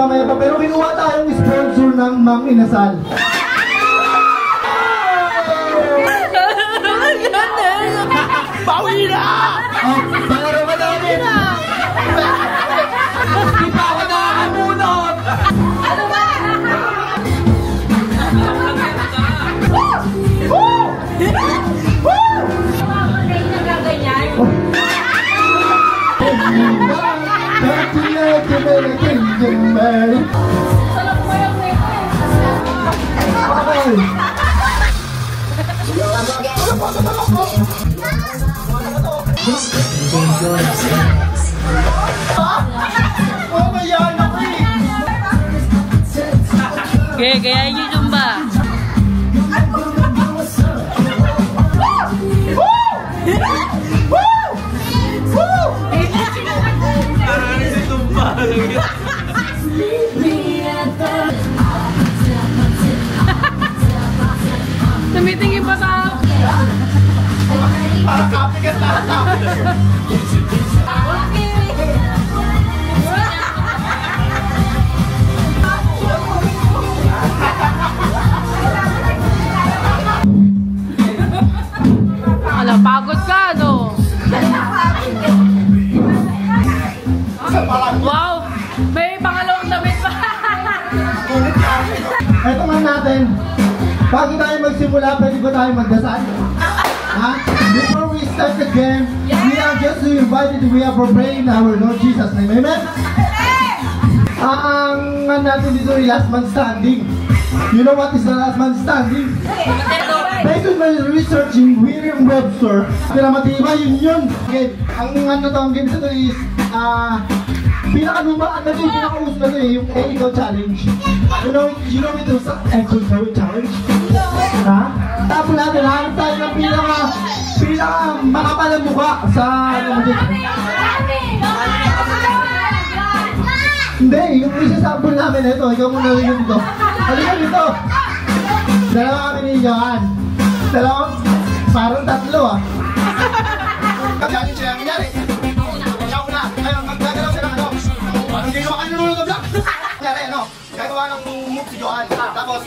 magmamaya pa, pero kinuha tayong sponsor ng Mang Inasal. Bawi na! Para madami na! Di pa ako nakakamunot! Ano ba? Kaya yung Zumba. Tumitingin pa sa Kapigat lahat na. Ala, pagod ka, no? Wow! May pangalawang damit pa! Ito nga natin. Bago tayo magsimula, pwede ba tayo magdasal? Ha? Before we start the game, we are just invited, we are for praying our Lord Jesus' name. Amen? Ang natin dito ay last man standing. You know what is the last man standing? Based on my research in Merriam-Webster, pinamatiba yun. Okay, ang ano to, ang game ito is, pinakanumaan na ito, pinakauso na ito yung Ego Challenge. You know it was Ego Challenge? Ha? Tapos natin, hanap tayo ng pinaka makapal na mukha sa ano mo dito. Hindi, yung isa-sample namin ito, ikaw muna rin dito. Halika dito! Dalawa kami ni Johan. Dalawa, parang tatlo ah. Kaya siya ang nangyari. Siya una, ngayon maggagalaw siya ng ano. Parang ginawa ka nilulog ng vlog. Nangyari ano, gagawa ng move si Johan. Tapos,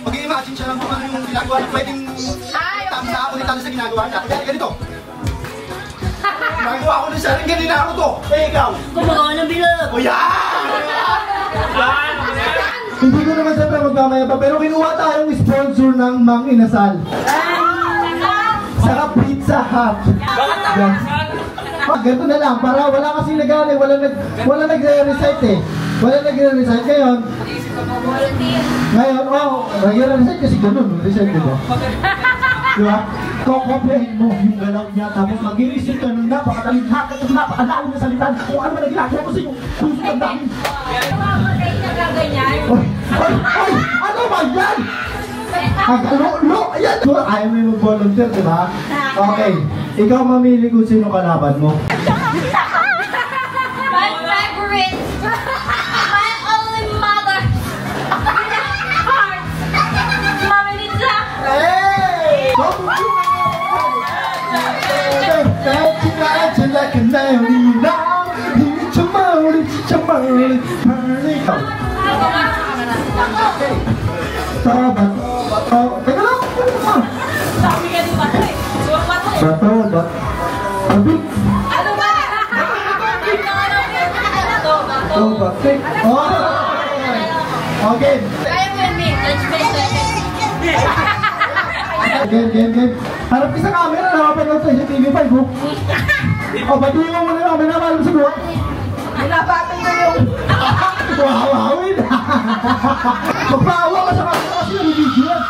mag-i-imagine siya ng kung ano yung ginagawa na pwedeng nakapagitalo sa ginagawa niya. Kaya ganito. Nagawa ko na siya rin ganito Naruto. Eh ikaw. Kumagawa ng bilog. O yan! Hindi ko naman siyempre magmamaya pa, pero kinuha tayong sponsor ng Mang Inasal. Saka Pizza Hut. Ganito na lang, para wala kasi nag-alay, wala nagre-recite eh. Wala nagre-recite ngayon. Ngayon, nagre-recite kasi ganun, recite diba? Diba? Kokopyahin mo yung galaw niya, tapos mag-i-recite ka ng napakadaling hakat at napakalalim na salitan kung ano man nagilagay ko sa iyo. Puso ang dami. Ay! Ano ba yan? Ayan! Ayaw mo yung mag-volunteer, diba? Okay, ikaw mamili kung sino kalaban mo. My favorite! My only mother! Mami Nita! Hey! like a nail now. It's a morning, burning. Teka lang. Sabi ka di bato eh. Bato. Ano ba? Bato. Okay. Kaya mo yun, Mick. Let's face it. Game. Harap ka sa camera, nakapanood sa TV5 mo. O, batuhin mo muna namin na malam sa buwan. Binabatan na yung... Wawawin! Magpaawa ka sa camera kasi nabibigyo yan.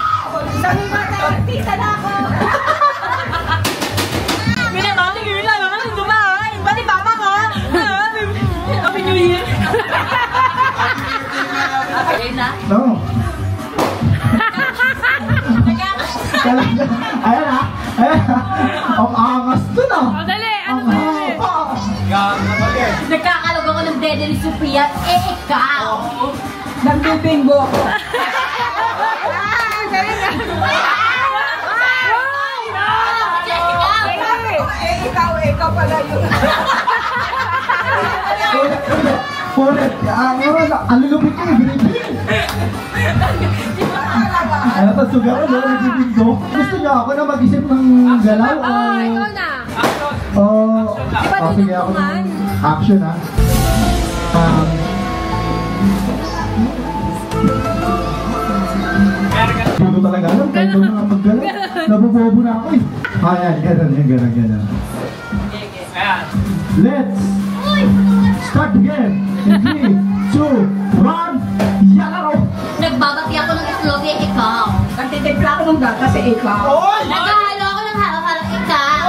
Sabi ba tayo, artista na ako. Pinakating yun lang, ano dumaan? Ba't di papa ko? Happy New Year! Okay na? No. Ayan ha. Ang angas dun ah. O, dali! Ano ba yun? Nagkakalog ako ng dede ni Sophia. Ikaw! Nagbibinggo ako. Ikaw pala yun. Ulit. Ang lulupit ko, binibig. Ano pa, sugar ko, nagibig ko. Gusto niyo ako na mag-isip ng galaw? Ikaw na. Sige ako ng action, ha? Hindi ko talaga alam, kahit daw mga paggalaw. Nabubobo na ako eh. Ayan, gano'n. Let's start again. In 3, 2, 1, yalaro! Nagbabati ako ng itlog eh, ikaw. Nagtitimpla ako ng gata si ikaw. Naghahalo ako ng halo-halo, ikaw.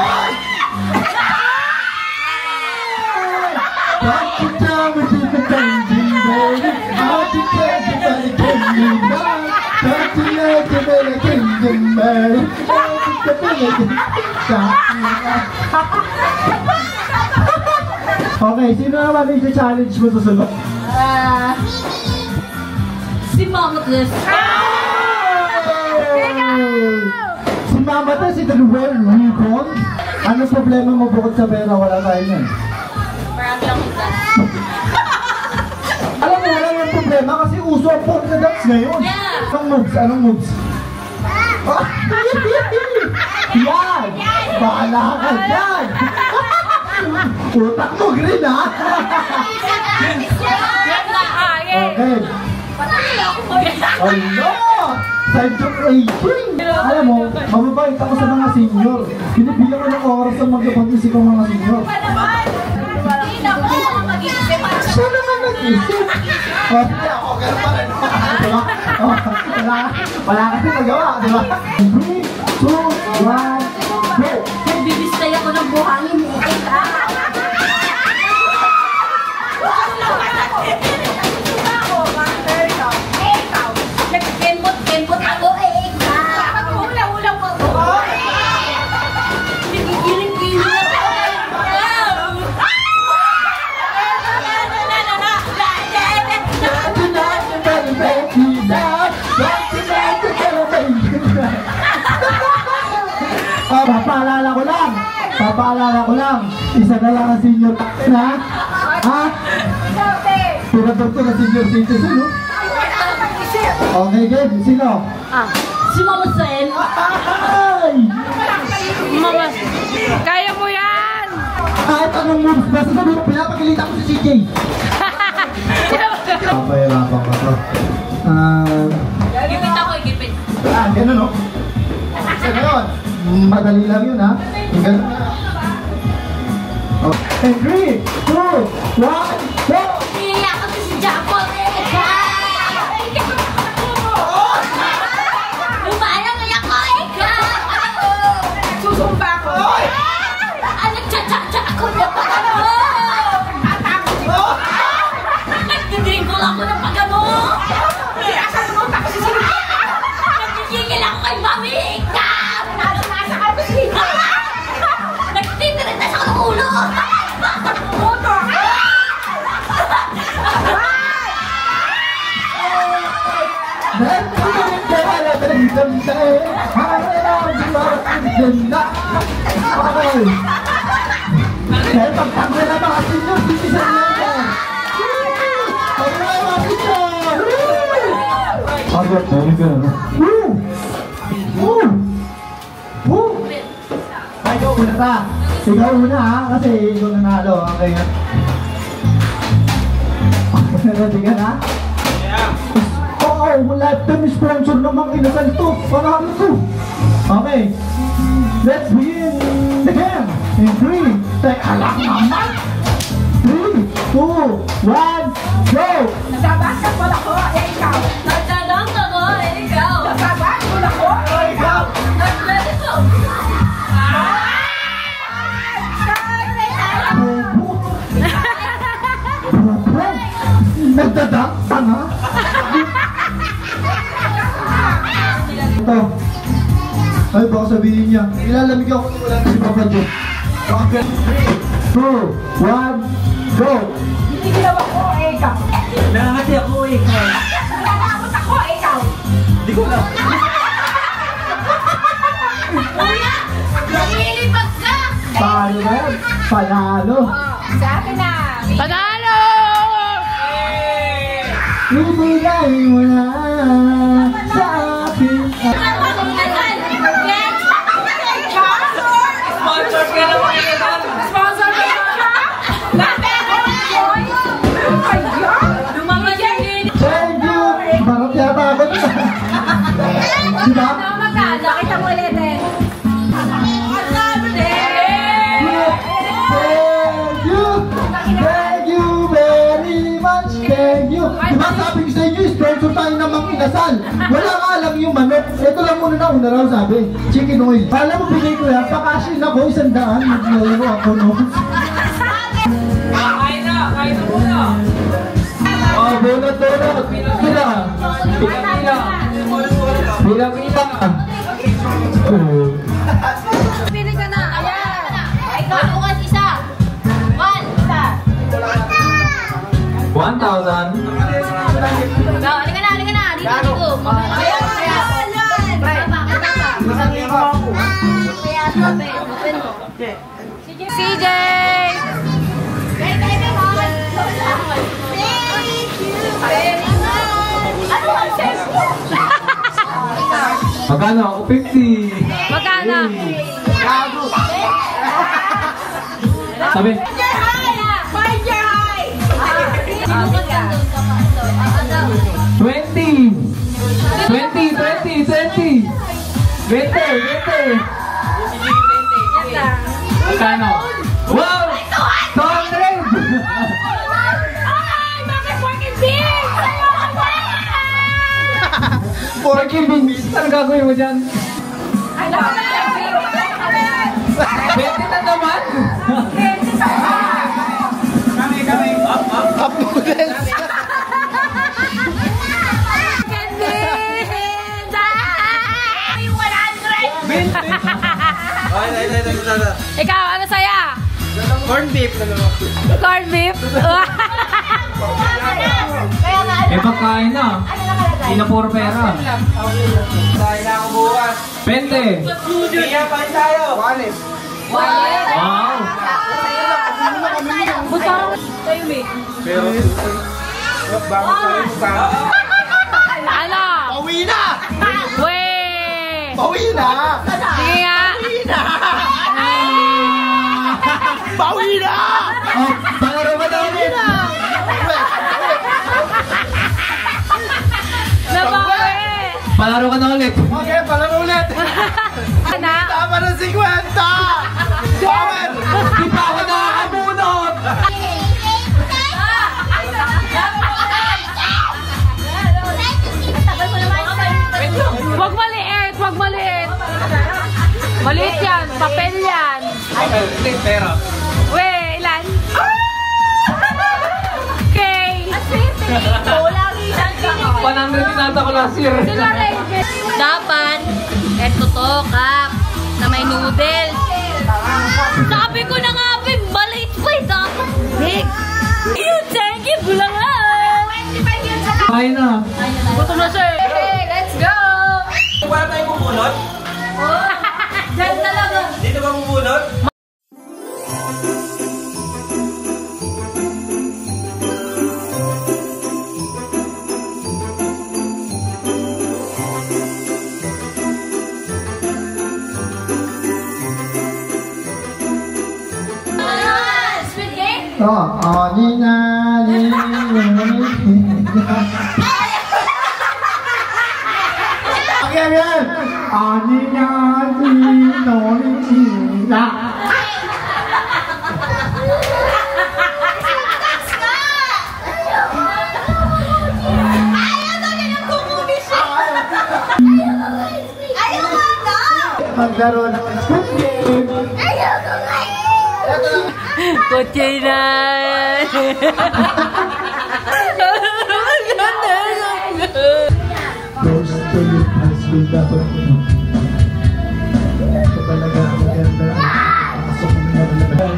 Okay, sino naman yung challenge mo susunod? Si Mama Tess. Si Mama Tess, si Daniel Rincon. Anong problema mo bukod sa pera? Wala tayo niyan. Marami akong gas. Alam mo, wala yung problema kasi uso ang polka dance ngayon. Yeah. Anong moves? Yan! Bahala ka dyan! Utak mo green, ha? Okay. Ano? Side-joke raging! Alam mo, mababait ako sa mga senior. Binibilang ko ng oras sa mag-isip ng mga senior. Siya naman nag-isip. Hindi ako, gano'n pa rin. Wala kasi magawa, di ba? 3, 2, 1, go! Nagbibistay ako ng buhangin eh, ikaw. Kempot ako eh, ikaw. Hula-hula mo ako. Nagigiling-giling ako eh, ikaw. Papaalala ko lang. Isa na lang ang senior na. Ha? Pinabot ko na senior citizen, no? Okay, game. Sino? Si Mama Sen. Ay! Mama, kaya mo yan! Kahit anong moves, basta sabi mo, pinapagalitan ko si CJ. Papahirapan ka to. Gipit ako, gipit. Ganun, no? Isa na yun. Madali lang yun, ha? Ganun na. Okay, 3, 2, 1, go! Iiyak ako si Japol eh, ikaw. Lumayang ako, ikaw. Susumba ko. Nagcha-cha-cha ako na pagano. Nagdidringgol ako ng pagano. Nagigigil ako kay Mami, ikaw. Nagtitirintas ako ng ulo. Dahil pagtanggal na mga senior citizen natin. Pagtanggal mga senior! Agad, dahil ka na. Woo! Woo! Woo! Ay, ikaw una ka. Ikaw una, ha? Kasi ikaw nanalo. Okay nga. Ready ka na? Oo, lifetime sponsor namang inasal to. Panalo to. Okay. Let's begin the game. In 3, teka lang naman. 3, 2, 1, go! Nagbabasketball ako, eh ikaw. Nagdadang ako, eh, ikaw. Nagbabasketball ako, eh ikaw. Nagdadang Nagdadak? Tanga? Ito. Ay, baka sabihin niya. Ilalamig ako kung wala na si Papa Joe. Okay. 3, 2, 1, go! Hindi ginawa ko, eh ikaw. Nangangati ako eh. Nagkakapot ako, eh ikaw. Hindi ko alam. Kuya! Nalilipag ka! Paano ba yan? Panalo! Sa akin na. Panalo! ibigay mo na sa akin. Sponsor ka na mga yan. Sponsor ka na! Lumabas yan din! Thank you! Barot yata ako na. Diba? Tama ka! Nakita mo ulit eh! Thank you very much. Thank you. Diba sabi ko sa inyo, sponsor tayo ng mga inasal. Wala nga alam yung manok. Ito lang muna na una raw sabi. Chicken oil. Alam mo, bigay ko yan. Pakashin ako, 100. Maglaro ako, no? Kain na muna. Oh, bunot. Pila. Oh. Pili ka na! Ayan! Ay, bukas isa. 1, isa. 1,000. Halika na. Dito. CJ! Magkano ako? 50. Magkano? Sabi. 20. Magkano? Wow! 200! Porky beans! Ano gagawin mo dyan? 20 na naman! Cup noodles. Ikaw, ano saya? Corn beef. Corn beef? Eh, pagkain na. Hindi na puro pera. 20. Wow! Ano? Pauwi na! Weh! Pauwi na! Sige nga! Pauwi na! Oh, palaro ba daw ulit? Nabawi! Palaro ka na ulit. Okay, palaro ulit. Ano? Tama ng 50! Power! Di pa ako nakakabunot! Huwag maliit! Huwag maliit! Maliit yan! Papel yan! Hindi, pera. Weh, ilan? Okay! 100 tinata ko last year. Dapat, eto to, Kap, na may noodles. Sabi ko na nga, maliit pa eh, dapat big. Thank you, bulangan. Kain na. Gusto na sir! Okay, let's go! Wala tayong bubunot? Diyan talaga! Dito ba bubunot? Sweet game? Again! Maglaro ng Squid Game! Kotse na! Close to you, high school dapat ko. Ito talaga ang maganda. Pasok mo na naman.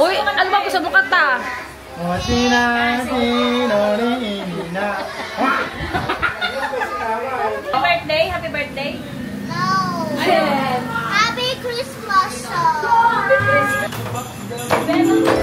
Uy, ano ba gusto mo kanta? Happy birthday! Happy birthday! Christmas song.